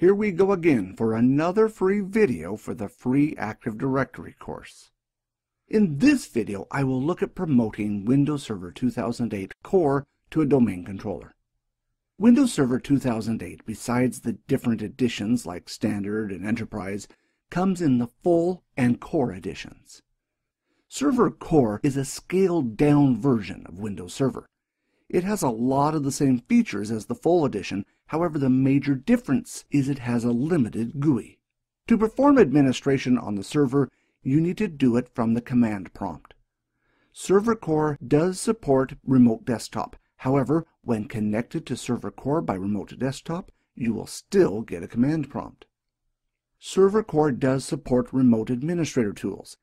Here we go again for another free video for the free Active Directory course. In this video, I will look at promoting Windows Server 2008 Core to a domain controller. Windows Server 2008, besides the different editions like Standard and Enterprise, comes in the Full and Core editions. Server Core is a scaled-down version of Windows Server. It has a lot of the same features as the Full edition, however the major difference is it has a limited GUI. To perform administration on the server, you need to do it from the command prompt. Server Core does support Remote Desktop. However, when connected to Server Core by Remote Desktop, you will still get a command prompt. Server Core does support Remote Administrator tools.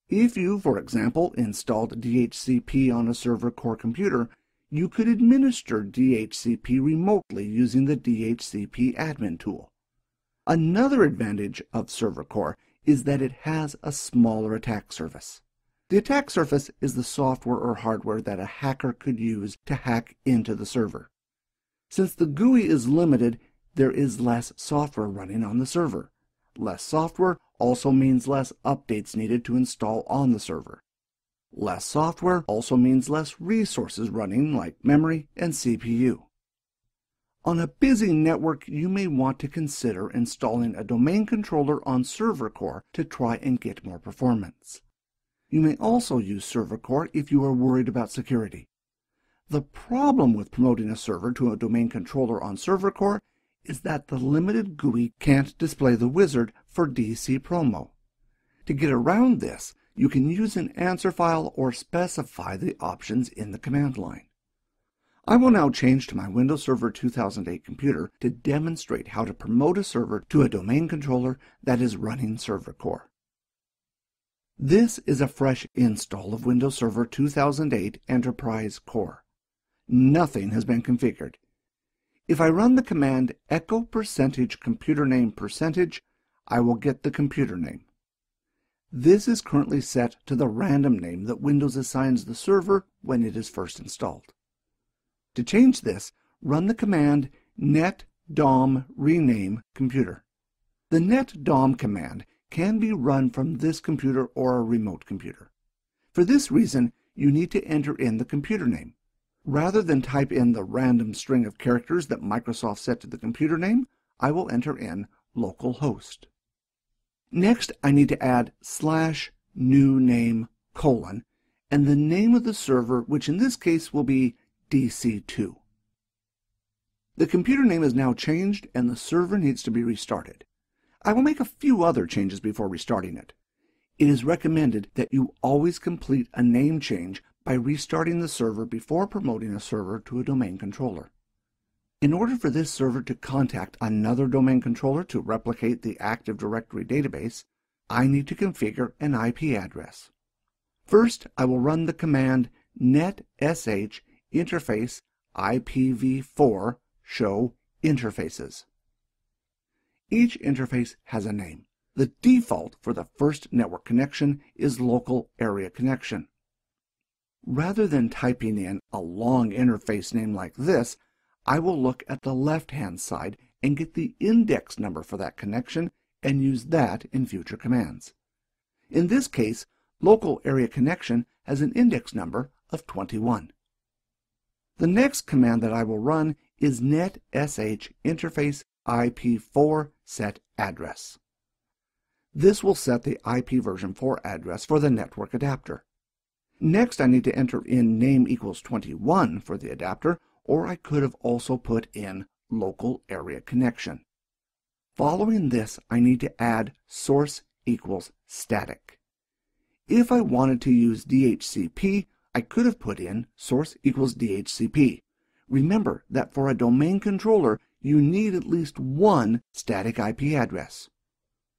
If you, for example, installed DHCP on a Server Core computer, you could administer DHCP remotely using the DHCP admin tool. Another advantage of Server Core is that it has a smaller attack surface. The attack surface is the software or hardware that a hacker could use to hack into the server. Since the GUI is limited, there is less software running on the server. Less software also means less updates needed to install on the server. Less software also means less resources running like memory and CPU. On a busy network, you may want to consider installing a domain controller on Server Core to try and get more performance. You may also use Server Core if you are worried about security. The problem with promoting a server to a domain controller on Server Core is that the limited GUI can't display the wizard for DC Promo. To get around this, you can use an answer file or specify the options in the command line. I will now change to my Windows Server 2008 computer to demonstrate how to promote a server to a domain controller that is running Server Core. This is a fresh install of Windows Server 2008 Enterprise Core. Nothing has been configured. If I run the command echo %computer name %, I will get the computer name. This is currently set to the random name that Windows assigns the server when it is first installed. To change this, run the command netdom rename computer. The netdom command can be run from this computer or a remote computer. For this reason, you need to enter in the computer name. Rather than type in the random string of characters that Microsoft set to the computer name, I will enter in localhost. Next, I need to add /new_name: and the name of the server, which in this case will be DC2. The computer name is now changed and the server needs to be restarted. I will make a few other changes before restarting it. It is recommended that you always complete a name change by restarting the server before promoting a server to a domain controller. In order for this server to contact another domain controller to replicate the Active Directory database, I need to configure an IP address. First, I will run the command netsh interface IPv4 show interfaces. Each interface has a name. The default for the first network connection is local area connection. Rather than typing in a long interface name like this, I will look at the left-hand side and get the index number for that connection and use that in future commands. In this case, local area connection has an index number of 21. The next command that I will run is netsh interface IP4 set address. This will set the IPv4 address for the network adapter. Next, I need to enter in name equals 21 for the adapter, or I could have also put in local area connection. Following this, I need to add source equals static. If I wanted to use DHCP, I could have put in source equals DHCP. Remember that for a domain controller, you need at least one static IP address.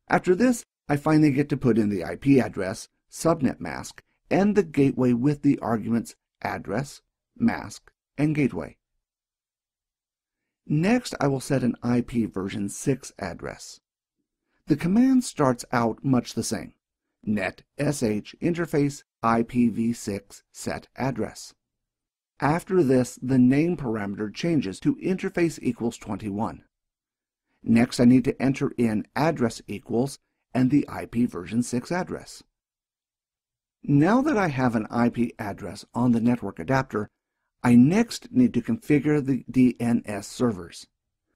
After this, I finally get to put in the IP address, subnet mask, and the gateway with the arguments address, mask, and gateway. Next, I will set an IP version 6 address. The command starts out much the same. netsh interface IPv6 set address. After this, the name parameter changes to interface equals 21. Next, I need to enter in address equals and the IP version 6 address. Now that I have an IP address on the network adapter, I next need to configure the DNS servers.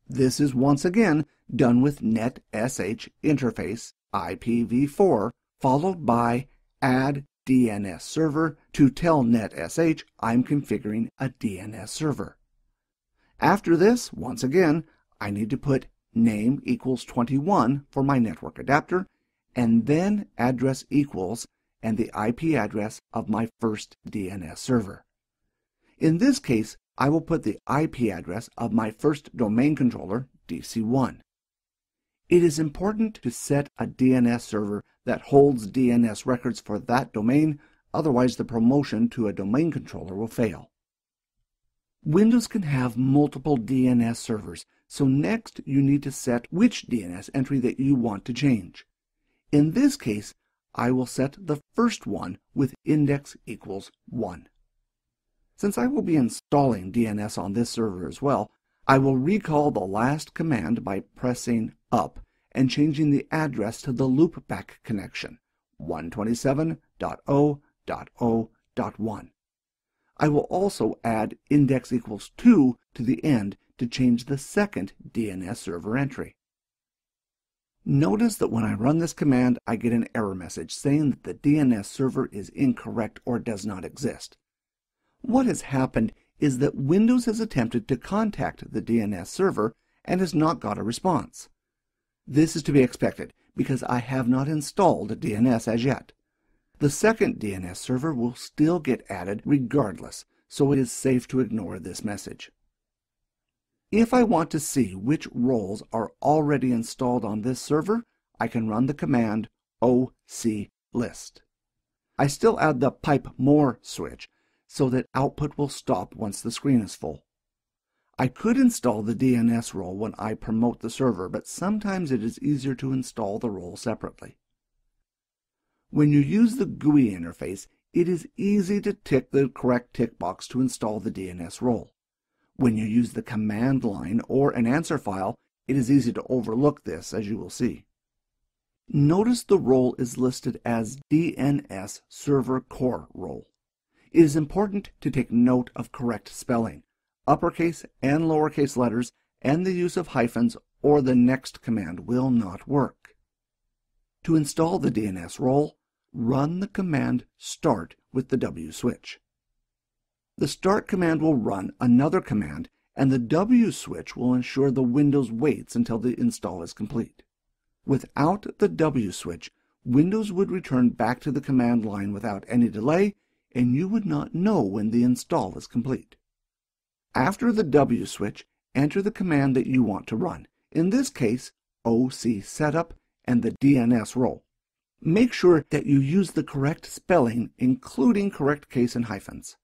This is once again done with NetSH interface IPv4 followed by add DNS server to tell NetSH I'm configuring a DNS server. After this, once again, I need to put name equals 21 for my network adapter and then address equals and the IP address of my first DNS server. In this case, I will put the IP address of my first domain controller, DC1. It is important to set a DNS server that holds DNS records for that domain, otherwise the promotion to a domain controller will fail. Windows can have multiple DNS servers, so next you need to set which DNS entry that you want to change. In this case, I will set the first one with index equals 1. Since I will be installing DNS on this server as well, I will recall the last command by pressing up and changing the address to the loopback connection, 127.0.0.1. I will also add index equals 2 to the end to change the second DNS server entry. Notice that when I run this command, I get an error message saying that the DNS server is incorrect or does not exist. What has happened is that Windows has attempted to contact the DNS server and has not got a response. This is to be expected because I have not installed DNS as yet. The second DNS server will still get added regardless, so it is safe to ignore this message. If I want to see which roles are already installed on this server, I can run the command oclist. I still add the pipe more switch so that output will stop once the screen is full. I could install the DNS role when I promote the server, but sometimes it is easier to install the role separately. When you use the GUI interface, it is easy to tick the correct tick box to install the DNS role. When you use the command line or an answer file, it is easy to overlook this, as you will see. Notice the role is listed as DNS Server Core role. It is important to take note of correct spelling, uppercase and lowercase letters, and the use of hyphens or the next command will not work. To install the DNS role, run the command start with the W switch. The start command will run another command, and the W switch will ensure the Windows waits until the install is complete. Without the W switch, Windows would return back to the command line without any delay, and you would not know when the install is complete. After the W switch, enter the command that you want to run, in this case, OC setup and the DNS role. Make sure that you use the correct spelling, including correct case and hyphens.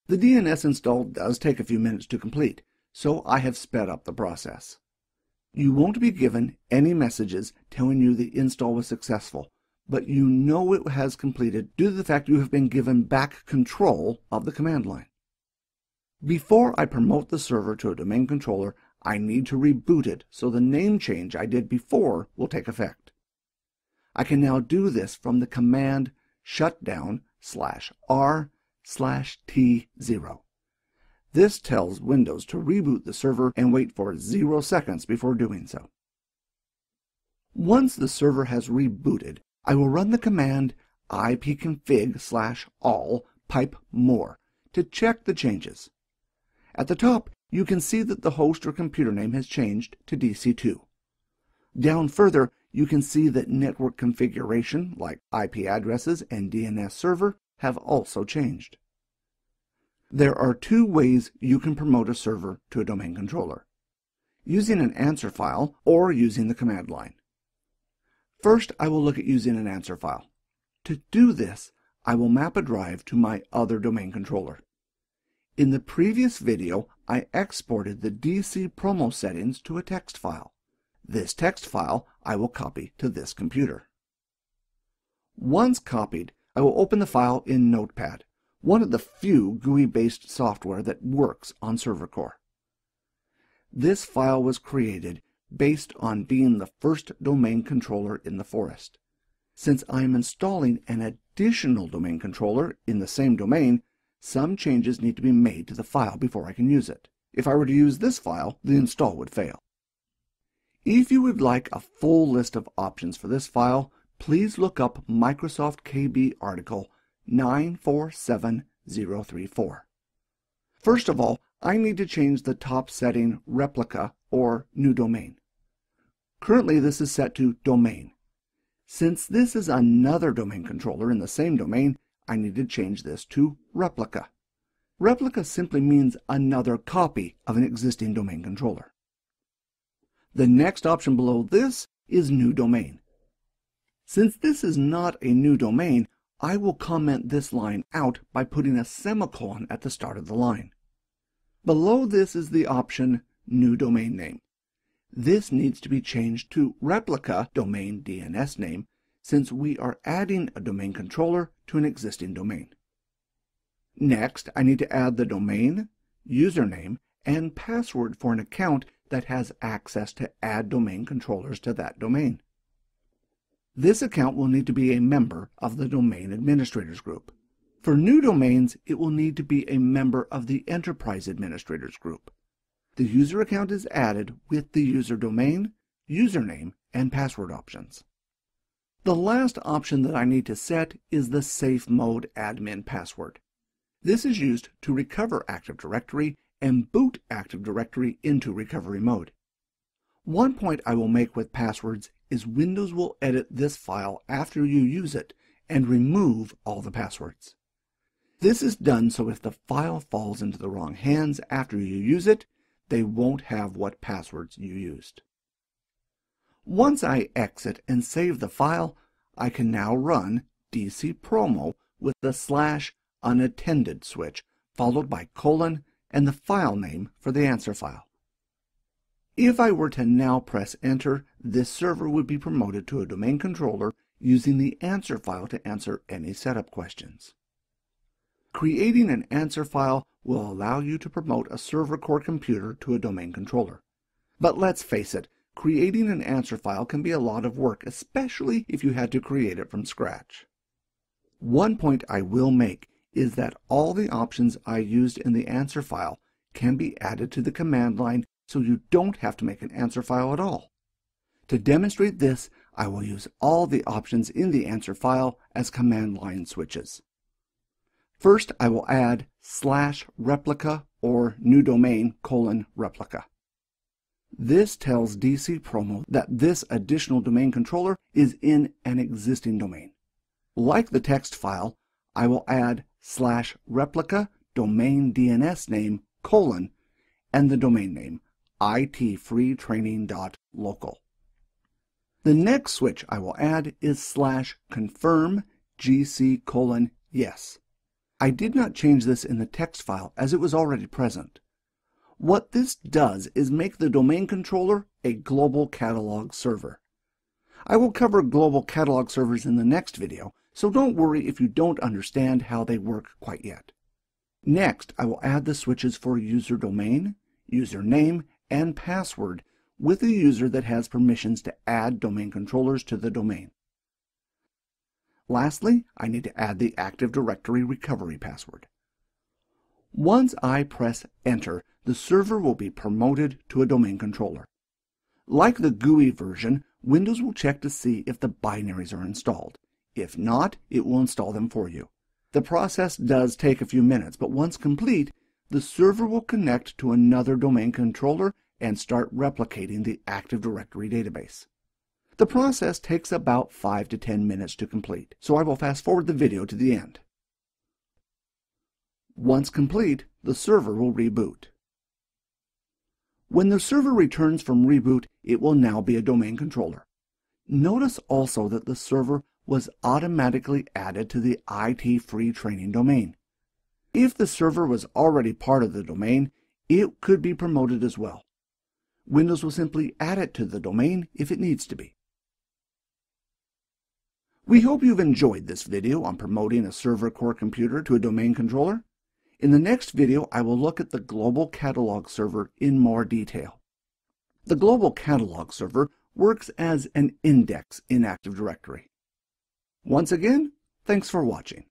The DNS install does take a few minutes to complete, so I have sped up the process. You won't be given any messages telling you the install was successful, but you know it has completed due to the fact you have been given back control of the command line. Before I promote the server to a domain controller, I need to reboot it so the name change I did before will take effect. I can now do this from the command shutdown/r/t0. This tells Windows to reboot the server and wait for 0 seconds before doing so. Once the server has rebooted, I will run the command ipconfig/all pipe more to check the changes. At the top, you can see that the host or computer name has changed to DC2. Down further, you can see that network configuration, like IP addresses and DNS server, have also changed. There are two ways you can promote a server to a domain controller: using an answer file or using the command line. First, I will look at using an answer file. To do this, I will map a drive to my other domain controller. In the previous video, I exported the DC promo settings to a text file. This text file I will copy to this computer. Once copied, I will open the file in Notepad, one of the few GUI-based software that works on Server Core. This file was created based on being the first domain controller in the forest. Since I am installing an additional domain controller in the same domain, some changes need to be made to the file before I can use it. If I were to use this file, the install would fail. If you would like a full list of options for this file, please look up Microsoft KB article 947034. First of all, I need to change the top setting Replica or New Domain. Currently this is set to Domain. Since this is another domain controller in the same domain, I need to change this to Replica. Replica simply means another copy of an existing domain controller. The next option below this is New Domain. Since this is not a new domain, I will comment this line out by putting a semicolon at the start of the line. Below this is the option New Domain Name. This needs to be changed to Replica Domain DNS Name since we are adding a domain controller to an existing domain. Next, I need to add the domain, username, and password for an account that has access to add domain controllers to that domain. This account will need to be a member of the Domain Administrators Group. For new domains, it will need to be a member of the Enterprise Administrators Group. The user account is added with the user domain, username, and password options. The last option that I need to set is the Safe Mode Admin password. This is used to recover Active Directory and boot Active Directory into recovery mode. One point I will make with passwords is Windows will edit this file after you use it and remove all the passwords. This is done so if the file falls into the wrong hands after you use it, they won't have what passwords you used. Once I exit and save the file, I can now run dcpromo with the /unattended switch, followed by colon and the file name for the answer file. If I were to now press enter, this server would be promoted to a domain controller using the answer file to answer any setup questions. Creating an answer file will allow you to promote a server core computer to a domain controller. But let's face it, creating an answer file can be a lot of work, especially if you had to create it from scratch. One point I will make is that all the options I used in the answer file can be added to the command line so you don't have to make an answer file at all. To demonstrate this, I will use all the options in the answer file as command line switches. First, I will add /replica or new domain :replica. This tells dcpromo that this additional domain controller is in an existing domain. Like the text file, I will add /replica domain DNS name : and the domain name itfreetraining.local. The next switch I will add is /confirm gc : yes. I did not change this in the text file as it was already present. What this does is make the domain controller a global catalog server. I will cover global catalog servers in the next video, so don't worry if you don't understand how they work quite yet. Next, I will add the switches for user domain, username, and password with a user that has permissions to add domain controllers to the domain. Lastly, I need to add the Active Directory recovery password. Once I press enter, the server will be promoted to a domain controller. Like the GUI version, Windows will check to see if the binaries are installed. If not, it will install them for you. The process does take a few minutes, but once complete, the server will connect to another domain controller and start replicating the Active Directory database. The process takes about 5 to 10 minutes to complete, so I will fast forward the video to the end. Once complete, the server will reboot. When the server returns from reboot, it will now be a domain controller. Notice also that the server was automatically added to the IT Free Training domain. If the server was already part of the domain, it could be promoted as well. Windows will simply add it to the domain if it needs to be. We hope you've enjoyed this video on promoting a server core computer to a domain controller. In the next video, I will look at the global catalog server in more detail. The global catalog server works as an index in Active Directory. Once again, thanks for watching.